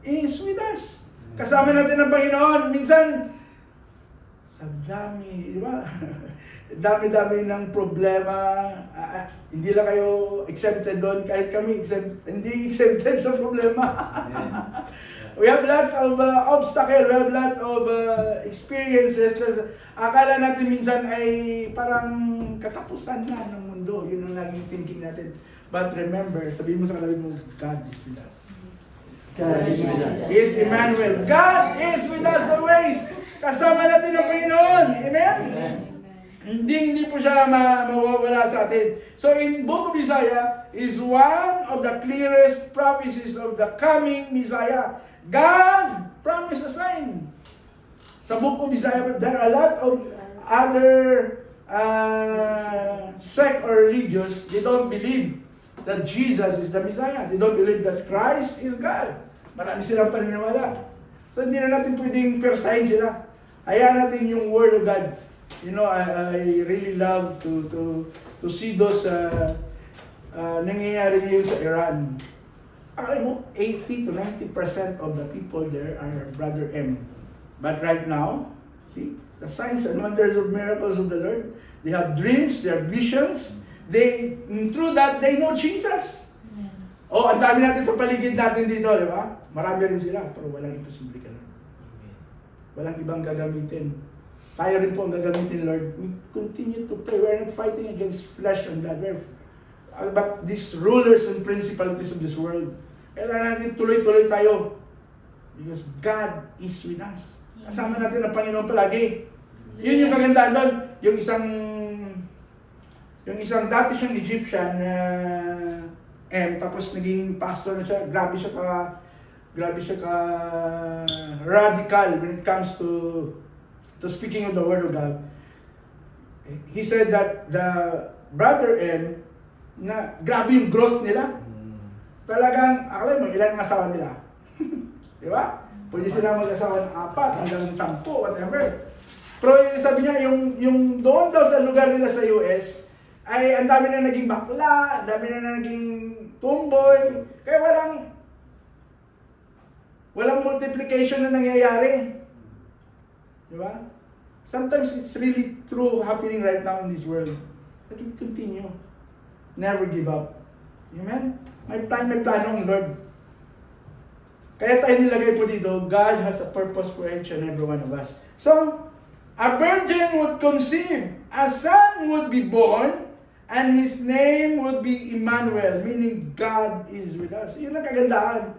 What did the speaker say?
is with us. Kasama natin ang Panginoon. Minsan, sa dami, di ba? Dami-dami ng problema. Hindi lang kayo exempted doon, kahit kami hindi exempted sa problema. We have a lot of obstacles, we have a lot of experiences. Akala natin minsan ay parang katapusan na ng mundo. Yun ang laging thinking natin. But remember, sabihin mo sa katabi mo, God is with us. God is with us. He is Emmanuel. God is with us always. Kasama natin ang Panginoon. Amen? Amen. Hindi po siya mawawala sa atin. So in Book of Isaiah is one of the clearest prophecies of the coming Messiah. God promised a sign. Sa Book of Isaiah, there are a lot of other sect or religious, they don't believe that Jesus is the Messiah. They don't believe that Christ is God. Marami silang paniniwala. So hindi na natin pwedeng persahin sila. Hayaan natin yung Word of God. You know, I really love to see those nangyayari ngayon sa Iran. Alam mo, 80 to 90% of the people there are Brother M. But right now, see, the signs and wonders of miracles of the Lord, they have dreams, they have visions, through that, they know Jesus. Oh, ang dami natin sa paligid natin dito, di ba? Marami rin sila, pero walang imposible ka lang. Walang ibang gagamitin. Tayo rin po ang gagamitin, Lord. We continue to pray. We're not fighting against flesh and blood. But these rulers and principalities of this world, kailangan natin tuloy-tuloy tayo. Because God is with us. Kasama natin ang Panginoon palagi. Yun yung kagandaan doon. Yung isang dati siyang Egyptian na tapos naging pastor na siya. Grabe siya ka radical when it comes to speaking of the Word of God. He said that the Brother M, na grabe yung growth nila. Talagang, akala mo, ilan ang asawa nila? Di ba? Pwede sila mag-asawa ng 4 hanggang 10, whatever. Pero sabi niya, yung doon daw sa lugar nila sa US, ay ang dami na naging bakla, ang dami na naging tomboy, kaya walang multiplication na nangyayari. Di ba? Sometimes it's really true happening right now in this world. But we continue. Never give up. Amen? May plano ang Lord. Kaya tayo nilagay po dito, God has a purpose for each and every one of us. So, a virgin would conceive, a son would be born, and his name would be Emmanuel, meaning God is with us. Yun ang kagandahan.